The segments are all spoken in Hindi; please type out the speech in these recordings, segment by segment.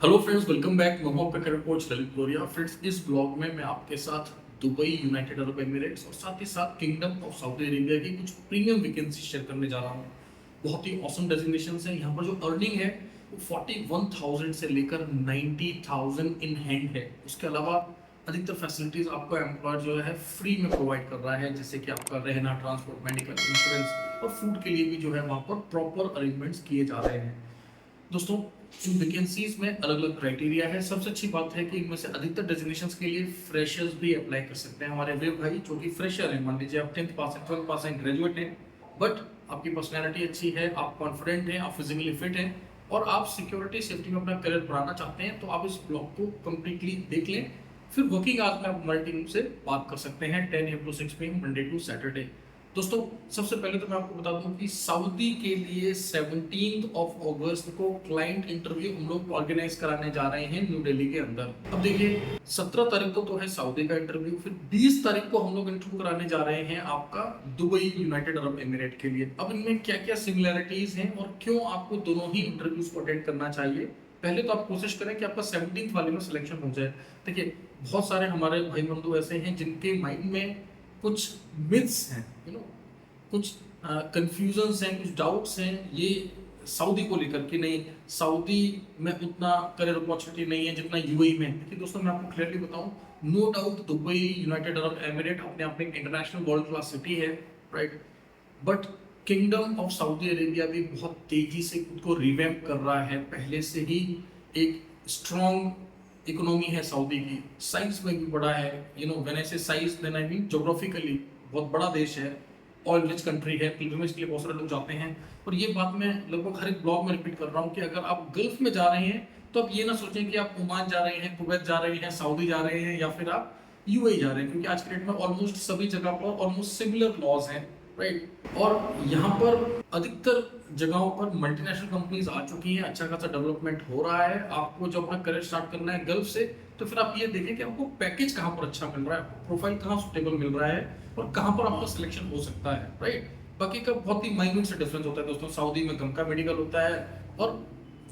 Hello friends, welcome back. मैं हूं आपका करियर कोच ललित लोरिया। फ्रेंड्स, इस ब्लॉग में मैं आपके साथ दुबई, यूनाइटेड अरब एमिरेट्स और साथ ही साथ किंगडम ऑफ सऊदी अरेबिया की कुछ प्रीमियम वैकेंसी शेयर करने जा रहा हूं। बहुत ही ऑसम डेजिग्नेशंस हैं। यहाँ पर जो अर्निंग है वो 41,000 से लेकर 90,000 इन हैंड है। उसके अलावा अधिकतर फैसिलिटीज आपको एम्प्लॉयर जो है फ्री में प्रोवाइड कर रहा है, जैसे कि आपका रहना, ट्रांसपोर्ट, मेडिकल, इंश्योरेंस और फूड के लिए भी जो है वहाँ पर प्रॉपर अरेंजमेंट्स किए जा रहे हैं। दोस्तों, इन वैकेंसीज में अलग अलग क्राइटेरिया है। सबसे अच्छी बात है कि इनमें से अधिकतर डेजिग्नेशंस के लिए फ्रेशर्स भी अप्लाई कर सकते हैं। हमारे वे भाई जो कि फ्रेशर हैं, मान लीजिए आप 10th पास हैं, 12th पास हैं, ग्रेजुएट हैं, बट आपकी पर्सनैलिटी अच्छी है, आप कॉन्फिडेंट हैं, आप फिजिकली फिट हैं और आप सिक्योरिटी सेफ्टी में अपना करियर बनाना चाहते हैं, तो आप इस ब्लॉग को कम्प्लीटली देख लें। फिर वर्किंग आवर्स में आप हमारी टीम से बात कर सकते हैं 10 AM to 6 PM Monday to Saturday. दोस्तों, सबसे पहले तो मैं आपको बता दूं कि सऊदी के लिए 17 अगस्त को क्लाइंट इंटरव्यू हम लोग ऑर्गेनाइज कराने जा रहे हैं न्यू दिल्ली के अंदर। अब देखिए, 17 तारीख को तो है सऊदी का इंटरव्यू, फिर 20 तारीख को हम लोग इंटरव्यू कराने जा रहे हैं आपका दुबई, यूनाइटेड अरब एमिरेट के लिए। अब इनमें क्या क्या सिमिलैरिटीज हैं और क्यों आपको दोनों ही इंटरव्यूज को अटेंड करना चाहिए। पहले तो आप कोशिश करें कि आपका 17th वाले में सिलेक्शन हो जाए। देखिए, बहुत सारे हमारे भाई बंधु ऐसे हैं जिनके माइंड में कुछ मिथ्स हैं, कुछ कंफ्यूजन्स हैं, कुछ डाउट्स हैं ये सऊदी को लेकर कि नहीं, सऊदी में उतना करियर अपॉर्चुनिटी नहीं है जितना यूएई में। देखिए दोस्तों, मैं आपको क्लियरली बताऊं, no doubt Dubai, United Arab Emirate अपने आप में एक इंटरनेशनल वर्ल्ड क्लास सिटी है, right. But kingdom of Saudi Arabia भी बहुत तेजी से खुद को रिवैम्प कर रहा है। पहले से ही एक स्ट्रॉन्ग इकोनॉमी है सऊदी की, साइज में भी बड़ा है। When I say size, then I mean geographically बहुत बड़ा देश है, ऑयल रिच कंट्री है, पिलग्रिमेज के लिए बहुत सारे लोग जाते हैं। और ये बात मैं लगभग हर एक ब्लॉग में रिपीट कर रहा हूँ कि अगर आप गल्फ में जा रहे हैं तो आप ये ना सोचें कि आप ओमान जा रहे हैं, कुवैत जा रहे हैं, सऊदी जा रहे हैं या फिर आप यूएई जा रहे हैं, क्योंकि आज के डेट में ऑलमोस्ट सभी जगह पर ऑलमोस्ट सिमिलर लॉज हैं, राइट। और यहाँ पर अधिकतर जगहों पर मल्टीनेशनल कंपनीज आ चुकी हैं, अच्छा खासा डेवलपमेंट हो रहा है। आपको जब अपना करियर स्टार्ट करना है गल्फ से, तो फिर आप ये देखें कि आपको पैकेज कहाँ पर अच्छा मिल रहा है, प्रोफाइल कहाँ सुटेबल मिल रहा है और कहाँ पर आपका सिलेक्शन हो सकता है, राइट। बाकी का बहुत ही माइन्यूट से डिफरेंस होता है दोस्तों। सऊदी में गम का मेडिकल होता है और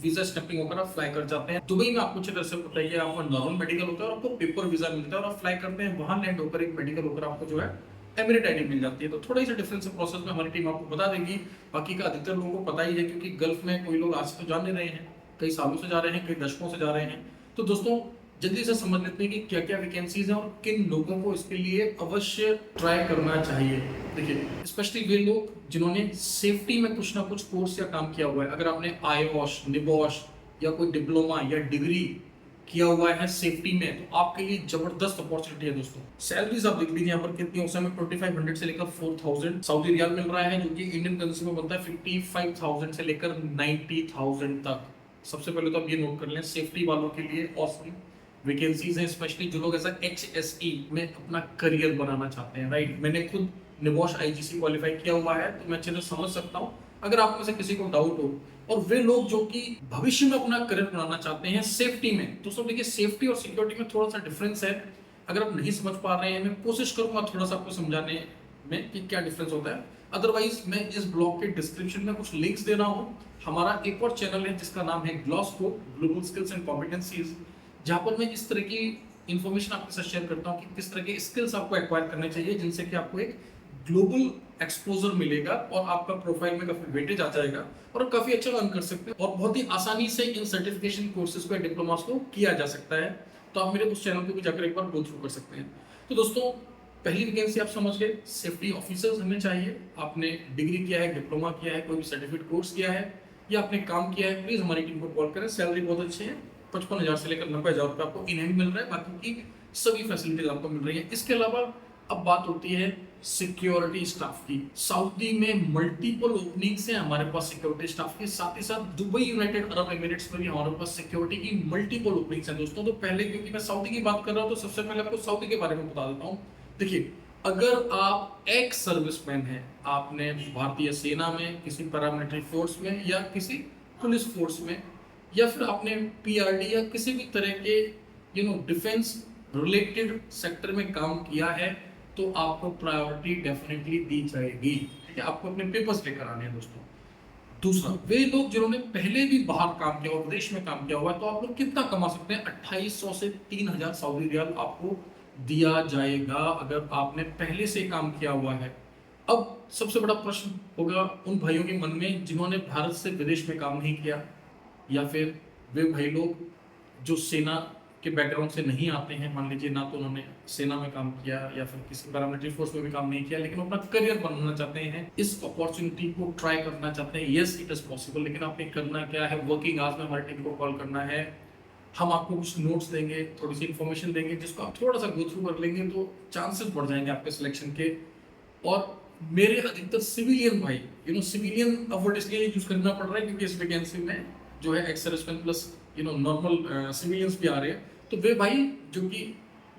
वीजा स्टैंपिंग होकर आप फ्लाई कर जाते हैं। दुबई में आपको अच्छे तरह से बताइए, आपका नॉर्मल मेडिकल होता है और आपको पेपर वीजा मिलता है और आप फ्लाई करते हैं, वहां लैंड होकर एक मेडिकल होकर आपको जो है एमिरेट आईडी मिल जाती है। तो थोड़ा सा डिफरेंस है प्रोसेस में, हमारी टीम आपको बता देगी। बाकी का अधिकतर लोगों को पता ही है, क्योंकि गल्फ में कोई लोग आज तो जान नहीं रहे हैं, कई सालों से जा रहे हैं, कई दशकों से जा रहे हैं। तो दोस्तों, जल्दी से समझ लेते हैं कि क्या क्या वैकेंसीज हैं और किन लोगों को इसके लिए अवश्य ट्राई करना चाहिए। देखिए, स्पेशली वे लोग जिन्होंने सेफ्टी में कुछ ना कुछ कोर्स या काम किया हुआ है। अगर आपने आईओश, निबॉश या कोई डिप्लोमा या डिग्री किया हुआ है सेफ्टी में, तो आपके लिए जबरदस्त अपॉर्चुनिटी है दोस्तों। सैलरीज आप देख लीजिए यहाँ पर कितनी, उस समय 2500 से लेकर 4000 सऊदी रियाल मिल रहा है, जो कि इंडियन करेंसी में बनता है 55,000 से लेकर 90,000 तक। सबसे पहले तो आप ये नोट कर लें, सेफ्टी वालों के लिए ऑसम वैकेंसीज हैं, स्पेशली जो लोग ऐसा HSE में अपना करियर बनाना चाहते हैं, राइट। मैंने खुद निबॉश IGC क्वालिफाई किया हुआ है, तो मैं अच्छे से समझ सकता हूँ। अगर आप में से किसी को डाउट हो, और वे लोग जो कि भविष्य में अपना करियर बनाना चाहते हैं सेफ्टी में, तो सब देखिए, सेफ्टी और सिक्योरिटी में थोड़ा सा डिफरेंस है। अगर आप नहीं समझ पा रहे हैं, मैं कोशिश करूंगा थोड़ा सा आपको समझाने में कि क्या डिफरेंस होता है। अदरवाइज मैं इस ब्लॉग के डिस्क्रिप्शन में कुछ लिंक्स दे रहा हूँ। हमारा एक और चैनल है जिसका नाम है ग्लॉसको, ग्लोबल स्किल्स एंड कॉम्पिटेंसीज, जहाँ पर मैं इस तरह की इन्फॉर्मेशन आपके साथ शेयर करता हूँ कि किस तरह के स्किल्स आपको एक्वायर करने चाहिए, जिनसे कि आपको एक ग्लोबल एक्सपोजर मिलेगा और आपका प्रोफाइल में काफी वेटेज आ जाएगा और आप काफी अच्छा अर्न कर सकते हैं और बहुत ही आसानी से इन सर्टिफिकेशन कोर्सेज को, डिप्लोमास को किया जा सकता है। तो आप मेरे उस चैनल पे भी जाकर एक बार गो थ्रू कर सकते हैं। तो दोस्तों, पहली वैकेंसी आप समझ गए, सेफ्टी ऑफिसर्स हमें चाहिए। आपने डिग्री किया है, डिप्लोमा किया है, कोई भी सर्टिफिकेट कोर्स किया है या आपने काम किया है, प्लीज हमारी टीम को कॉल करें। सैलरी बहुत अच्छी है, 55,000 से लेकर 90,000 रुपये आपको इन हैंड मिल रहा है, बाकी की सभी फैसिलिटीज आपको मिल रही है। इसके अलावा अब बात होती है सिक्योरिटी स्टाफ की। सऊदी में मल्टीपल ओपनिंग्स हैं हमारे पास सिक्योरिटी स्टाफ की, साथ ही साथ दुबई, यूनाइटेड अरब एमिरेट्स में भी हमारे पास सिक्योरिटी की मल्टीपल ओपनिंग्स हैं दोस्तों। तो पहले, क्योंकि मैं सऊदी की बात कर रहा हूं, तो सबसे पहले आपको सऊदी के बारे में बता देता हूं। देखिए, अगर आप एक्स सर्विसमैन हैं, आपने भारतीय सेना में, किसी पैरामिलिट्री फोर्स में या किसी पुलिस फोर्स में, या फिर आपने PRD या किसी भी तरह के डिफेंस रिलेटेड सेक्टर में काम किया है, तो आपको प्रायोरिटी डेफिनेटली दी जाएगी। ठीक है, आपको अपने पेपर्स लेकर आने हैं दोस्तों। दूसरा, वे लोग जिन्होंने पहले भी बाहर काम किया हुआ, विदेश में काम किया हुआ है, तो आप लोग कितना कमा सकते हैं? 2800 से 3000 सऊदी रियाल आपको दिया जाएगा अगर आपने पहले से काम किया हुआ है। अब सबसे बड़ा प्रश्न होगा उन भाइयों के मन में जिन्होंने भारत से विदेश में काम नहीं किया, या फिर वे भाई लोग जो सेना के बैकग्राउंड से नहीं आते हैं, मान लीजिए ना तो उन्होंने सेना में काम किया या फिर किसी पैरामिलिट्री फोर्स में भी काम नहीं किया, लेकिन अपना करियर बनाना चाहते हैं, इस अपॉर्चुनिटी को ट्राई करना चाहते हैं। यस, इट इज पॉसिबल, लेकिन आपने करना क्या है? वर्किंग आवर्स में हमारे टीम को कॉल करना है। हम आपको कुछ नोट्स देंगे, थोड़ी सी इन्फॉर्मेशन देंगे, जिसको आप थोड़ा सा गो थ्रू कर लेंगे तो चांसेस बढ़ जाएंगे आपके सिलेक्शन के। और मेरे अधिकतर सिविलियन भाई, सिविलियन वर्ड इसलिए यूज करना पड़ रहा है क्योंकि इस वैकेंसी में जो है ex serviceman plus normal civilians भी आ रहे हैं। तो वे भाई जो कि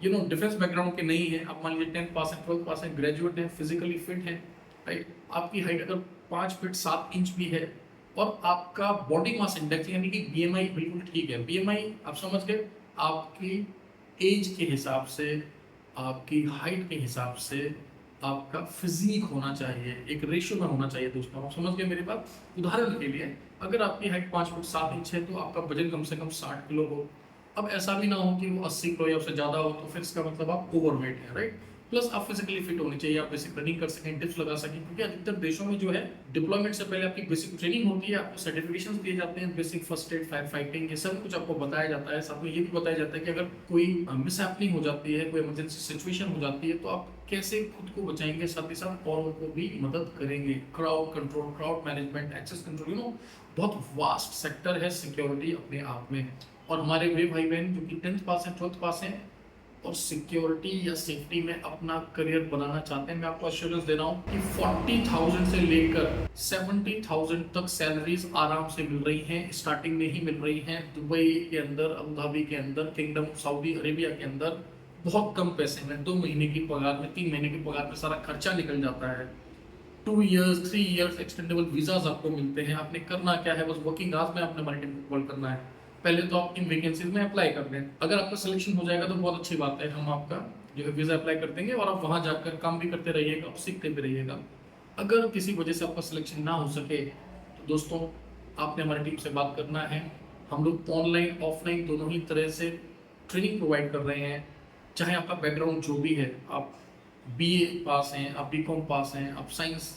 डिफेंस बैकग्राउंड के नहीं है, आप मान लीजिए 10th पास है, 12th पास है, ग्रेजुएट है, फिजिकली फिट है, राइट, आपकी हाइट अगर 5 फीट 7 इंच भी है और आपका बॉडी मास इंडेक्स यानी कि बीएमआई बिल्कुल ठीक है। बीएमआई आप समझ गए, आपकी एज के हिसाब से, आपकी हाइट के हिसाब से आपका फिजिक होना चाहिए, एक रेशियो में होना चाहिए दोस्तों। आप समझ गए मेरी बात? उदाहरण के लिए अगर आपकी हाइट 5 फुट 7 इंच है तो आपका वजन कम से कम 60 किलो हो। अब ऐसा भी ना हो कि वो 80 किलो या उससे ज़्यादा हो, तो फिर इसका मतलब आप ओवरवेट है, राइट। प्लस आप फिजिकली फिट होनी चाहिए, आप बेसिक रनिंग कर सकें, डिप्स लगा सकें, क्योंकि अधिकतर देशों में जो है डिप्लॉयमेंट से पहले आपकी बेसिक ट्रेनिंग होती है, आपको सर्टिफिकेशन दिए जाते हैं, basic first aid, fire fighting, ये सब कुछ आपको बताया जाता है। साथ में ये भी बताया जाता है कि अगर कोई मिसहैपनिंग हो जाती है, कोई इमरजेंसी सिचुएशन हो जाती है, तो आप कैसे खुद को बचाएंगे, साथ ही साथ औरों को भी मदद करेंगे। Crowd control, crowd management, access control, बहुत वास्ट सेक्टर है सिक्योरिटी अपने आप में। और हमारे वे भाई बहन जो कि 10th पास हैं, 12th पास हैं और सिक्योरिटी या सेफ्टी में अपना करियर बनाना चाहते हैं, मैं आपको एश्योरेंस दे रहा हूँ कि 40,000 से लेकर 70,000 तक सैलरीज आराम से मिल रही हैं, स्टार्टिंग में ही मिल रही हैं। दुबई के अंदर, अबू धाबी के अंदर, किंगडम सऊदी अरेबिया के अंदर बहुत कम पैसे में, 2 महीने की पगार में, 3 महीने की पगार में सारा खर्चा निकल जाता है। 2 इयर्स, 3 इयर्स एक्सटेंडेबल वीजाज आपको मिलते हैं। आपने करना क्या है? बस वर्किंग आवर्स में आपने हमारी टीम को कॉल करना है। पहले तो आप इन वैकेंसीज में अप्लाई कर दें, अगर आपका सिलेक्शन हो जाएगा तो बहुत अच्छी बात है, हम आपका जो है वीज़ा अप्लाई कर देंगे और आप वहाँ जाकर काम भी करते रहिएगा और सीखते भी रहिएगा। अगर किसी वजह से आपका सिलेक्शन ना हो सके तो दोस्तों आपने हमारी टीम से बात करना है। हम लोग ऑनलाइन ऑफलाइन दोनों ही तरह से ट्रेनिंग प्रोवाइड कर रहे हैं। चाहे आपका बैकग्राउंड जो भी है, आप बीए पास हैं, आप बीकॉम पास हैं, आप साइंस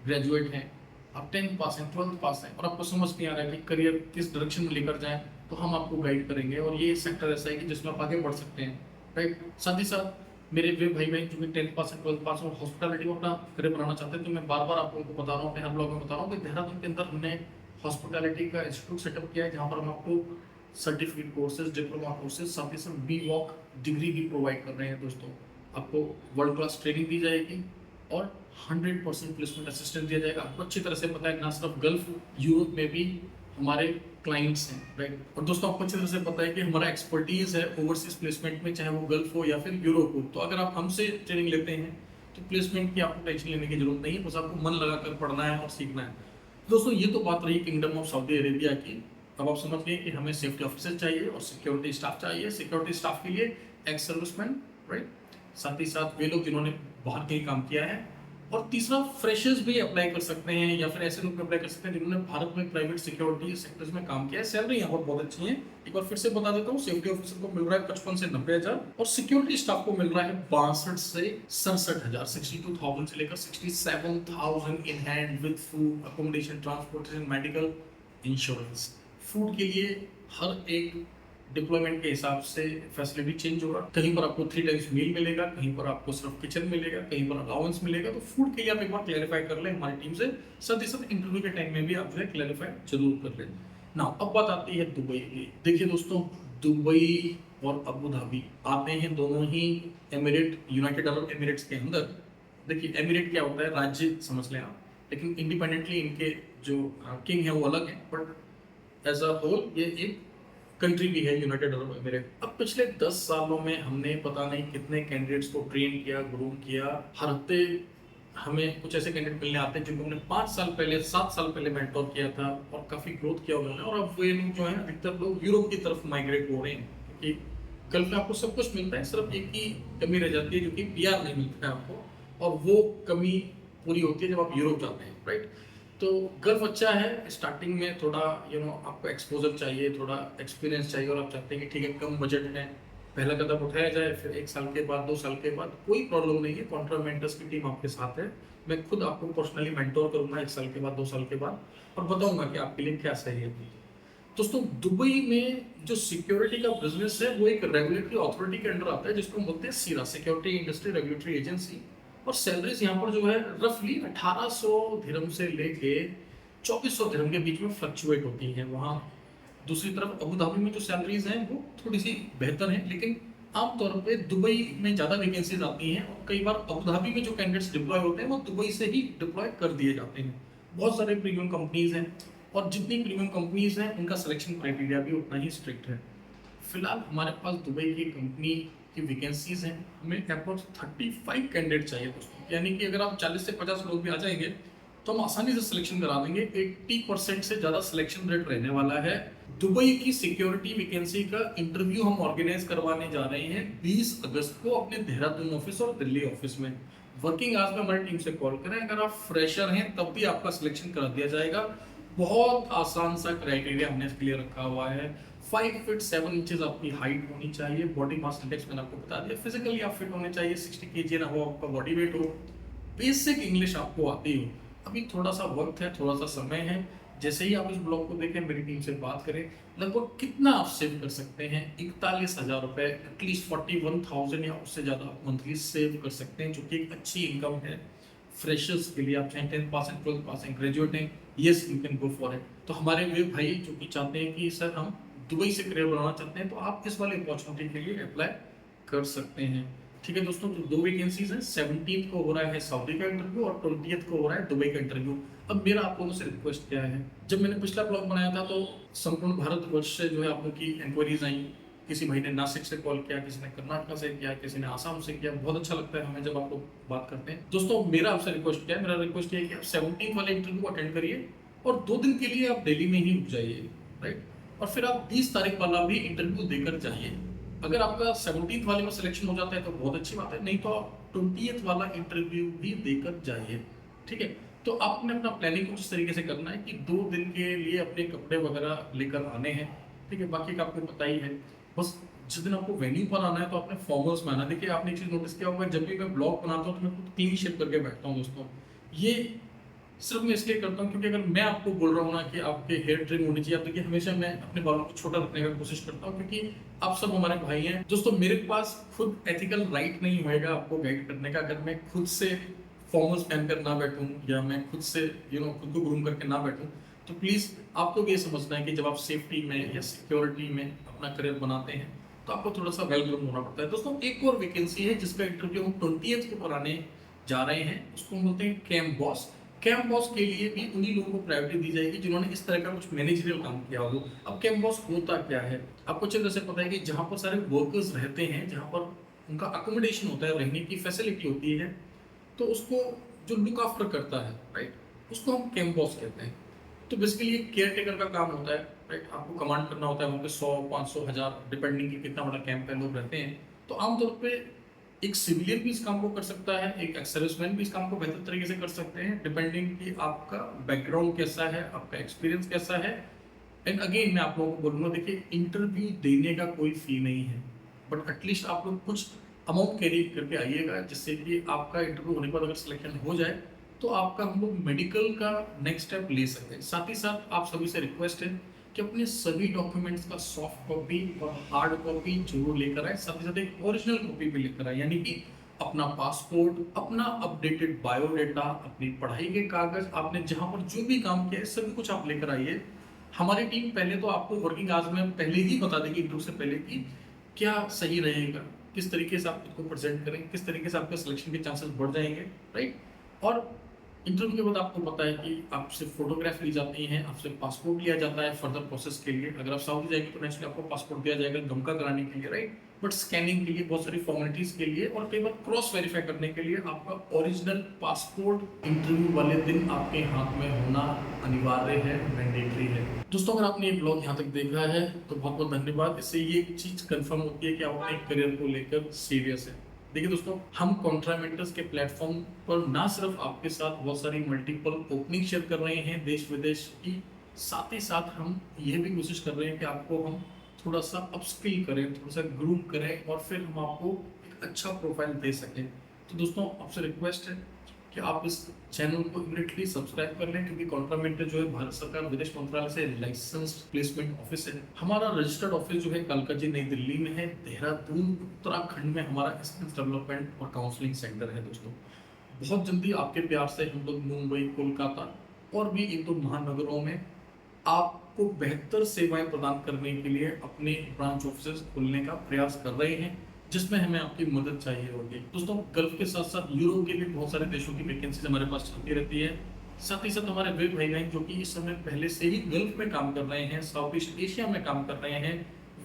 ग्रेजुएट हैं, आप 10th पास हैं, 12th पास हैं और आपको समझ नहीं आ रहा है कि करियर किस डायरेक्शन में लेकर जाएं, तो हम आपको गाइड करेंगे। और ये सेक्टर ऐसा है कि जिसमें आप आगे बढ़ सकते हैं, राइट। साथ ही साथ मेरे वे भाई बहन जो कि 10th पास हैं, 12th पास और हॉस्पिटलिटी में अपना करियर बनाना चाहते हैं, तो मैं बार बार आपको उनको बता रहा हूँ, अपने हर ब्लॉग में बता रहा हूँ कि देहरादून के अंदर हमने हॉस्पिटलिटी का इंस्टीट्यूट सेटअप किया है, जहाँ पर हम आपको सर्टिफिकेट कोर्सेज, डिप्लोमा कोर्सेज, साथ ही साथ बी वॉक डिग्री भी प्रोवाइड कर रहे हैं दोस्तों। आपको वर्ल्ड क्लास ट्रेनिंग दी जाएगी और 100% प्लेसमेंट असिस्टेंस दिया जाएगा। आपको अच्छी तरह से पता है ना, सिर्फ गल्फ, यूरोप में भी हमारे क्लाइंट्स हैं, राइट। और दोस्तों आपको अच्छी तरह से पता है कि हमारा एक्सपर्टीज है ओवरसीज प्लेसमेंट में, चाहे वो गल्फ हो या फिर यूरोप हो। तो अगर आप हमसे ट्रेनिंग लेते हैं तो प्लेसमेंट की आपको टेंशन लेने की जरूरत नहीं है, बस आपको मन लगाकर पढ़ना है और सीखना है। दोस्तों ये तो बात रही किंगडम ऑफ सऊदी अरेबिया की। अब आप समझ गए कि हमें सेफ्टी ऑफिसर चाहिए और सिक्योरिटी स्टाफ चाहिए। सिक्योरिटी स्टाफ के लिए एक्स सर्विसमैन, राइट, साथ ही साथ वे लोग जिन्होंने बाहर कहीं काम किया है। और तीसरा, फ्रेशर्स भी अप्लाई कर सकते हैं या फिर ऐसे लोग भी अप्लाई कर सकते हैं जिन्होंने भारत में प्राइवेट सिक्योरिटी सेक्टर्स में काम किया है। सैलरी यहाँ पर बहुत अच्छी है। एक बार फिर से बता देता हूँ, सेफ्टी ऑफिसर को मिल रहा है 55 से 90,000 और सिक्योरिटी स्टाफ को मिल रहा है 62 से 67,000, 62,000 से लेकर 67,000 in hand with food, accommodation, transportation, medical, insurance. Food के लिए हर एक डिप्लॉयमेंट के हिसाब से फैसिलिटी चेंज होगा। कहीं पर आपको 3 टाइम्स मील मिलेगा, कहीं पर आपको सिर्फ किचन मिलेगा, कहीं पर अलाउंस मिलेगा। तो फूड के लिए आप एक बार क्लैरिफाई कर लें हमारी टीम से। साथ ही साथ इंटरव्यू के टाइम में भी आप जो है क्लैरिफाई जरूर कर लें ना। अब बात आती है दुबई की। देखिए दोस्तों, दुबई और अबू धाबी आते हैं दोनों ही एमिरेट, यूनाइटेड अरब एमिरेट्स के अंदर। देखिए एमिरेट क्या होता है, राज्य समझ लें आप, लेकिन इंडिपेंडेंटली इनके जो किंग है वो अलग है, बट एज अ होल ये एक कंट्री भी है, यूनाइटेड अरब एमिरेट। अब पिछले 10 सालों में हमने पता नहीं कितने कैंडिडेट्स को ट्रेन किया, ग्रूम किया। हर हफ्ते हमें कुछ ऐसे कैंडिडेट मिलने आते हैं जिनको हमने 5 साल पहले, 7 साल पहले मेंटोर किया था और काफ़ी ग्रोथ किया उन्होंने। और अब वे लोग जो है अधिकतर लोग यूरोप की तरफ माइग्रेट हो रहे हैं, क्योंकि गल्फ में आपको सब कुछ मिलता है, सिर्फ एक ही कमी रह जाती है जो कि पीआर नहीं मिलता है आपको, और वो कमी पूरी होती है जब आप यूरोप जाते हैं, राइट। तो गर्व अच्छा है, स्टार्टिंग में थोड़ा आपको एक्सपोज़र चाहिए, थोड़ा एक्सपीरियंस चाहिए और आप चाहते हैं कि ठीक है कम बजट में पहला कदम उठाया जाए, फिर 1 साल के बाद, 2 साल के बाद कोई प्रॉब्लम नहीं है, कॉन्ट्रा मेंटर्स की टीम आपके साथ है। मैं खुद आपको पर्सनली मेंटर करूँगा 1 साल के बाद, 2 साल के बाद और बताऊँगा कि आपके लिए क्या सही है। दोस्तों दुबई में जो सिक्योरिटी का बिजनेस है वो एक रेगुलेटरी अथॉरिटी के अंडर आता है जिसको हम बोलते हैं सीरा, सिक्योरिटी इंडस्ट्री रेगुलेटरी एजेंसी। और सैलरीज यहाँ पर जो है रफली 1800 दिरहम से लेके 2400 दिरहम के बीच में फ्लक्चुएट होती हैं। वहाँ दूसरी तरफ अबू धाबी में जो सैलरीज हैं वो थोड़ी सी बेहतर हैं, लेकिन आमतौर पे दुबई में ज़्यादा वैकेंसीज आती हैं और कई बार अबू धाबी में जो कैंडिडेट्स डिप्लॉय होते हैं वो दुबई से ही डिप्लॉय कर दिए जाते हैं। बहुत सारे प्रीमियम कंपनीज हैं और जितनी प्रीमियम कंपनीज हैं उनका सिलेक्शन क्राइटेरिया भी उतना ही स्ट्रिक्ट है। फिलहाल हमारे पास दुबई की कंपनी की वैकेंसीज हैं, हमें अप्रॉक्स 35 कैंडिडेट चाहिए दोस्तों, यानी कि अगर आप 40 से 50 लोग भी आ जाएंगे तो हम आसानी से सिलेक्शन करा देंगे। 80% से ज़्यादा सिलेक्शन रेट रहने वाला है। दुबई की सिक्योरिटी वैकेंसी का इंटरव्यू हम ऑर्गेनाइज करवाने जा रहे हैं 20 अगस्त को अपने देहरादून ऑफिस और दिल्ली ऑफिस में। वर्किंग आवर्स में हमारी टीम से कॉल करें, अगर आप फ्रेशर हैं तब भी आपका सिलेक्शन करा दिया जाएगा। बहुत आसान सा क्राइटेरिया हमने इसके लिए रखा हुआ है। 5 फीट 7 इंचेस आपकी हाइट होनी चाहिए, बॉडी मास इंडेक्स मैंने आपको बता दिया, फिजिकली आप फिट होने चाहिए, 60 kg ना हो, आपका बॉडी वेट हो, बेसिक इंग्लिश आपको आती हो। अभी थोड़ा सा वक्त है, थोड़ा सा समय है, जैसे ही आप इस ब्लॉग को देखें मेरी टीम से बात करें, लगभग कितना आप सेव कर सकते हैं 41,000 रुपये, एटलीस्ट 41,000 या उससे ज़्यादा आप मंथली सेव कर सकते हैं, जो कि एक अच्छी इनकम है फ्रेशर्स के लिए। आप चाहे 10 पास एंड 12 पास एंड ग्रेजुएट हैं, yes you can go for it. तो हमारे वे भाई जो कि चाहते हैं कि सर हम दुबई से करियर बनाना चाहते हैं, तो आप इस वाले अपॉर्चुनिटी के लिए अप्लाई कर सकते हैं। ठीक है दोस्तों, तो 2 वैकेंसीज हैं, 17 को हो रहा है सऊदी का इंटरव्यू और 20 को हो रहा है दुबई का इंटरव्यू। अब मेरा आप लोगों से रिक्वेस्ट क्या है, जब मैंने पिछला ब्लॉग बनाया था तो संपूर्ण भारतवर्ष से जो है आप लोगों की इंक्वायरीज आई। किसी भाई ने नासिक से कॉल किया, किसी ने कर्नाटक से किया, किसी ने आसाम से किया। बहुत अच्छा लगता है हमें जब आप लोग बात करते हैं। दोस्तों मेरा आपसे रिक्वेस्ट क्या है, मेरा रिक्वेस्ट ये है कि आप 17 वाले इंटरव्यू अटेंड करिए और 2 दिन के लिए आप दिल्ली में ही रुक जाइए, राइट। और फिर आप 20 तारीख वाला भी इंटरव्यू देकर जाइए। अगर आपका 17 वाले में सिलेक्शन हो जाता है तो बहुत अच्छी बात है, नहीं तो आप 20 वाला इंटरव्यू भी देकर जाइए। ठीक है, तो आपने अपना प्लानिंग कुछ इस तरीके से करना है कि 2 दिन के लिए अपने कपड़े वगैरह लेकर आने हैं। ठीक है, बाकी का आपको पता ही है। बस जिस दिन आपको वेन्यू पर आना है तो आपने फॉर्मल्स में आना। देखिए आपने एक चीज़ नोटिस किया होगा, जब भी मैं ब्लॉग बनाता हूँ तो मैं खुद क्लीन शेप करके बैठता हूँ दोस्तों। ये सिर्फ मैं इसलिए करता हूँ क्योंकि अगर मैं आपको बोल रहा हूँ ना कि आपके हेयर ट्रिम होनी चाहिए, आप देखिए हमेशा मैं अपने बालों को छोटा रखने का कोशिश करता हूँ, क्योंकि आप सब हमारे भाई हैं दोस्तों। मेरे पास खुद एथिकल राइट नहीं होएगा आपको गाइड करने का अगर मैं खुद से फॉर्मल्स पहन कर ना बैठूं या मैं खुद से खुद को ग्रूम करके ना बैठूं। तो प्लीज़ आपको भी ये समझना है कि जब आप सेफ्टी में या सिक्योरिटी में अपना करियर बनाते हैं तो आपको थोड़ा सा वेल ग्रूम होना पड़ता है। दोस्तों एक और वैकेंसी है जिसका इंटरव्यू हम 20th को कराने जा रहे हैं, उसको हम बोलते हैं कैंप बॉस। कैंप बॉस के लिए भी उन्हीं लोगों को प्रायोरिटी दी जाएगी जिन्होंने इस तरह का कुछ मैनेजरियल काम किया हो। अब कैंप बॉस होता क्या है, आपको अच्छी तरह से पता है कि जहाँ पर सारे वर्कर्स रहते हैं, जहाँ पर उनका अकोमोडेशन होता है, रहने की फैसिलिटी होती है, तो उसको जो लुक आफ्टर करता है, राइट, उसको हम कैंप बॉस कहते हैं। तो बेसिकली केयर टेकर का काम होता है, राइट। आपको कमांड करना होता है वहाँ पे 100, 500, 1000 डिपेंडिंग कि कितना बड़ा कैंप है, लोग रहते हैं। तो आमतौर पे एक सिविलियन भी इस काम को कर सकता है, एक एक्स सर्विसमैन भी इस काम को बेहतर तरीके से कर सकते हैं, डिपेंडिंग कि आपका बैकग्राउंड कैसा है, आपका एक्सपीरियंस कैसा है। एंड अगेन मैं आप लोगों को बोलूँगा, देखिए इंटरव्यू देने का कोई फी नहीं है, बट एटलीस्ट आप लोग कुछ अमाउंट कैरी करके आइएगा, जिससे कि आपका इंटरव्यू होने के बाद अगर सिलेक्शन हो जाए तो आपका हम लोग मेडिकल का नेक्स्ट स्टेप ले सकते हैं। साथ ही साथ आप सभी से रिक्वेस्ट है कि अपने सभी डॉक्यूमेंट्स का सॉफ्ट कॉपी और हार्ड कॉपी जरूर लेकर आए, साथ ही साथ एक ओरिजिनल कॉपी भी लेकर आए, यानी कि अपना पासपोर्ट, अपना अपडेटेड बायोडाटा, अपनी पढ़ाई के कागज, आपने जहाँ पर जो भी काम किया है सभी कुछ आप लेकर आइए। हमारी टीम पहले तो आपको वर्किंग आवर्स में पहले ही बता देगी इंटरव्यू से पहले कि क्या सही रहेगा, किस तरीके से आप खुद को प्रेजेंट करें, किस तरीके से आपके सिलेक्शन के चांसेस बढ़ जाएंगे, राइट। और इंटरव्यू के बाद आपको पता है कि आपसे फोटोग्राफ ली जाती हैं, आपसे पासपोर्ट लिया जाता है फर्दर प्रोसेस के लिए। अगर आप सऊदी जाएंगे तो नेक्स्ट आपको पासपोर्ट दिया जाएगा गमका कराने के लिए, राइट। बट स्कैनिंग के लिए, बहुत सारी फॉर्मेलिटीज के लिए और कई बार क्रॉस वेरीफाई करने के लिए आपका ओरिजिनल पासपोर्ट इंटरव्यू वाले दिन आपके हाथ में होना अनिवार्य है, मैंडेटरी है। दोस्तों अगर आपने ये ब्लॉग यहाँ तक देखा है तो बहुत बहुत धन्यवाद। इससे ये एक चीज़ कंफर्म होती है कि आप अपने करियर को लेकर सीरियस है। देखिए दोस्तों, हम कॉन्ट्रामेंटर्स के प्लेटफॉर्म पर ना सिर्फ आपके साथ बहुत सारी मल्टीपल ओपनिंग शेयर कर रहे हैं देश विदेश की, साथ ही साथ हम ये भी कोशिश कर रहे हैं कि आपको हम थोड़ा सा अपस्किल करें, थोड़ा सा ग्रूम करें और फिर हम आपको एक अच्छा प्रोफाइल दे सकें। तो दोस्तों, आपसे रिक्वेस्ट है कि आप इस चैनल को इमीडिएटली सब्सक्राइब कर लें, क्योंकि कॉन्ट्रामेंटर जो है भारत सरकार विदेश मंत्रालय से लाइसेंस्ड प्लेसमेंट ऑफिस है। हमारा रजिस्टर्ड ऑफिस जो है कालका जी नई दिल्ली में है। देहरादून उत्तराखंड में हमारा स्किल्स डेवलपमेंट और काउंसलिंग सेंटर है। दोस्तों, बहुत जल्दी आपके प्यार से हम लोग मुंबई, कोलकाता और भी एक दो महानगरों में आपको बेहतर सेवाएं प्रदान करने के लिए अपने ब्रांच ऑफिस खोलने का प्रयास कर रहे हैं, जिसमें हमें आपकी मदद चाहिए होगी। दोस्तों, गल्फ के साथ साथ यूरोप के भी बहुत सारे देशों की वैकेंसीज हमारे पास चलती रहती है। साथ ही साथ हमारे वे भाई बहन जो कि इस समय पहले से ही गल्फ में काम कर रहे हैं, साउथ ईस्ट एशिया में काम कर रहे हैं,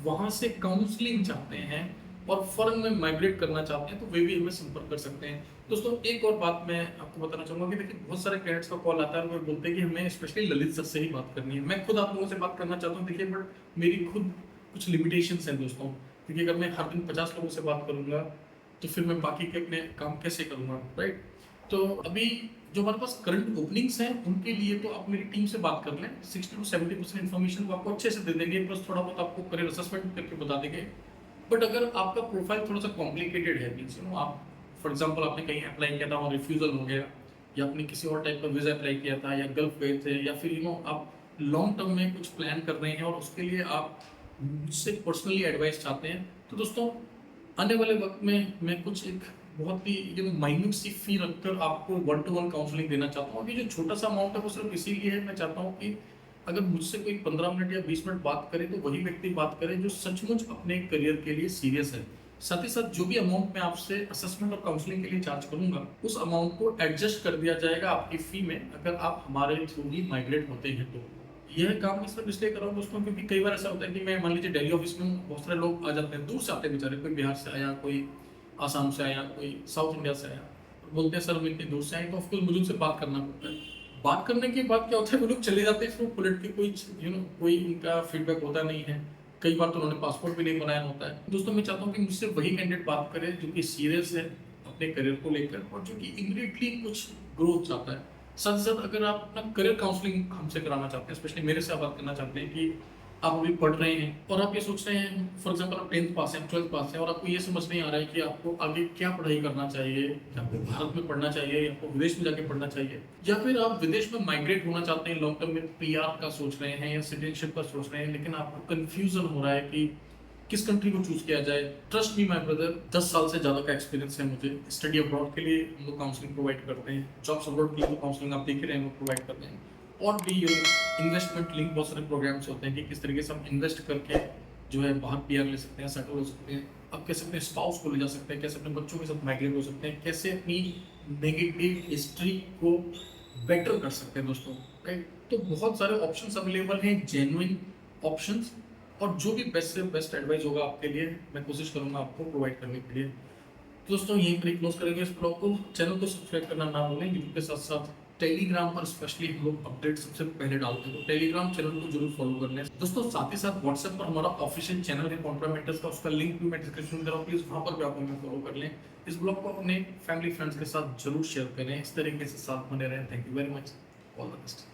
वहां से काउंसलिंग चाहते हैं और फॉरेन में माइग्रेट करना चाहते हैं, तो वे भी हमें संपर्क कर सकते हैं। दोस्तों, एक और बात मैं आपको बताना चाहूंगा कि देखिए, बहुत सारे कैंडिडेट्स का कॉल आता है और वो बोलते हैं कि हमें स्पेशली ललित सर से ही बात करनी है। मैं खुद आप लोगों से बात करना चाहता हूँ, देखिए, बट मेरी खुद कुछ लिमिटेशंस हैं दोस्तों, क्योंकि अगर मैं हर दिन 50 लोगों से बात करूंगा तो फिर मैं बाकी के अपने काम कैसे करूंगा, राइट? तो अभी जो हमारे पास करंट ओपनिंग्स हैं उनके लिए तो आप मेरी टीम से बात कर लें। 60 to 70% इन्फॉर्मेशन वो आपको अच्छे से दे देंगे, प्लस थोड़ा बहुत आपको करियर असेसमेंट करके बता देंगे। बट अगर आपका प्रोफाइल थोड़ा सा कॉम्प्लिकेटेड है, मीन्स आप फॉर एग्जांपल आपने कहीं अप्लाई किया था और रिफ्यूजल हो गया, या आपने किसी और टाइप का वीज़ा अप्लाई किया था, या गल्फ गए थे, या फिर आप लॉन्ग टर्म में कुछ प्लान कर रहे हैं और उसके लिए आप मुझसे पर्सनली एडवाइस चाहते हैं, तो दोस्तों, आने वाले वक्त में मैं कुछ एक बहुत ही माइन्यूट सी फी रखकर आपको 1-to-1 काउंसलिंग देना चाहता हूँ। अभी जो छोटा सा अमाउंट है वो सिर्फ इसीलिए है, मैं चाहता हूँ कि अगर मुझसे कोई 15 मिनट या 20 मिनट बात करे तो वही व्यक्ति बात करे जो सचमुच अपने करियर के लिए सीरियस है। साथ ही साथ जो भी अमाउंट मैं आपसे असेसमेंट और काउंसलिंग के लिए चार्ज करूंगा, उस अमाउंट को एडजस्ट कर दिया जाएगा आपकी फी में, अगर आप हमारे थ्रू ही माइग्रेट होते हैं तो। यह काम मैं सिर्फ इसलिए कर रहा हूँ दोस्तों, क्योंकि कई बार ऐसा होता है कि मैं मान लीजिए दिल्ली ऑफिस में बहुत सारे लोग आ जाते हैं, दूर से आते हैं बेचारे, कोई बिहार से आया, कोई आसाम से आया, कोई साउथ इंडिया से आया, बोलते हैं सर हम इतनी दूर से आए, तो ऑफकोर्स मुझे उनसे बात करना पड़ता है। बात करने के बाद क्या होता है, वो लोग चले जाते हैं, फिर पलट के कोई कोई उनका फीडबैक होता नहीं है। कई बार तो उन्होंने पासपोर्ट भी नहीं बनाया होता है। दोस्तों, मैं चाहता हूँ कि मुझसे वही कैंडिडेट बात करे जो कि सीरियस है अपने करियर को लेकर और जो कि इमीडिएटली कुछ ग्रोथ चाहता है। साथ ही साथ अगर आप अपना करियर काउंसलिंग हमसे कराना चाहते हैं, स्पेशली मेरे से आप बात करना चाहते हैं कि आप अभी पढ़ रहे हैं और आप ये सोच रहे हैं, फॉर एग्जांपल आप 10th पास हैं, 12th पास हैं, और आपको ये समझ नहीं आ रहा है कि आपको आगे क्या पढ़ाई करना चाहिए, कि आपको भारत में पढ़ना चाहिए या आपको विदेश में जाके पढ़ना चाहिए, या फिर आप विदेश में माइग्रेट होना चाहते हैं, लॉन्ग टर्म में पीआर का सोच रहे हैं या सिटीजनशिप का सोच रहे हैं, लेकिन आपको कंफ्यूजन हो रहा है कि किस कंट्री को चूज किया जाए। ट्रस्ट मी माय ब्रदर, 10 साल से ज़्यादा का एक्सपीरियंस है मुझे। स्टडी अब्रॉड के लिए हम लोग काउंसलिंग प्रोवाइड करते हैं, जॉब्स अब्रॉड के लिए तो काउंसलिंग आप देख रहे हैं, हम प्रोवाइड करते हैं। और भी इन्वेस्टमेंट लिंक बहुत सारे प्रोग्राम्स होते हैं कि किस तरीके से हम इन्वेस्ट करके जो है बाहर पीआर ले सकते हैं, सेटल हो सकते हैं, आप कैसे अपने स्पाउस को ले जा सकते हैं, कैसे अपने बच्चों के साथ माइग्रेट हो सकते हैं, कैसे अपनी नेगेटिव हिस्ट्री को बेटर कर सकते हैं दोस्तों, राइट? तो बहुत सारे ऑप्शंस अवेलेबल हैं, जेन्युइन ऑप्शंस, और जो भी बेस्ट से बेस्ट एडवाइस होगा आपके लिए मैं कोशिश करूंगा आपको प्रोवाइड करने के लिए। तो दोस्तों, यहीं पर क्लोज करेंगे इस ब्लॉग को। चैनल को सब्सक्राइब करना ना भूलें। यूट्यूब के साथ साथ टेलीग्राम पर स्पेशली हम लोग अपडेट सबसे पहले डालते हैं, तो टेलीग्राम चैनल को जरूर फॉलो कर लें दोस्तों। साथ ही साथ व्हाट्सएप पर हमारा ऑफिशियल चैनल है कॉन्ट्रामेंटर्स का, उसका लिंक भी मैं डिस्क्रिप्शन में दे रहा हूँ, प्लीज वहां पर भी आप हमें फॉलो कर लें। इस ब्लॉग को अपने फैमिली फ्रेंड्स के साथ जरूर शेयर करें, इस तरीके से साथ बने रहें। Thank you very much, all the best.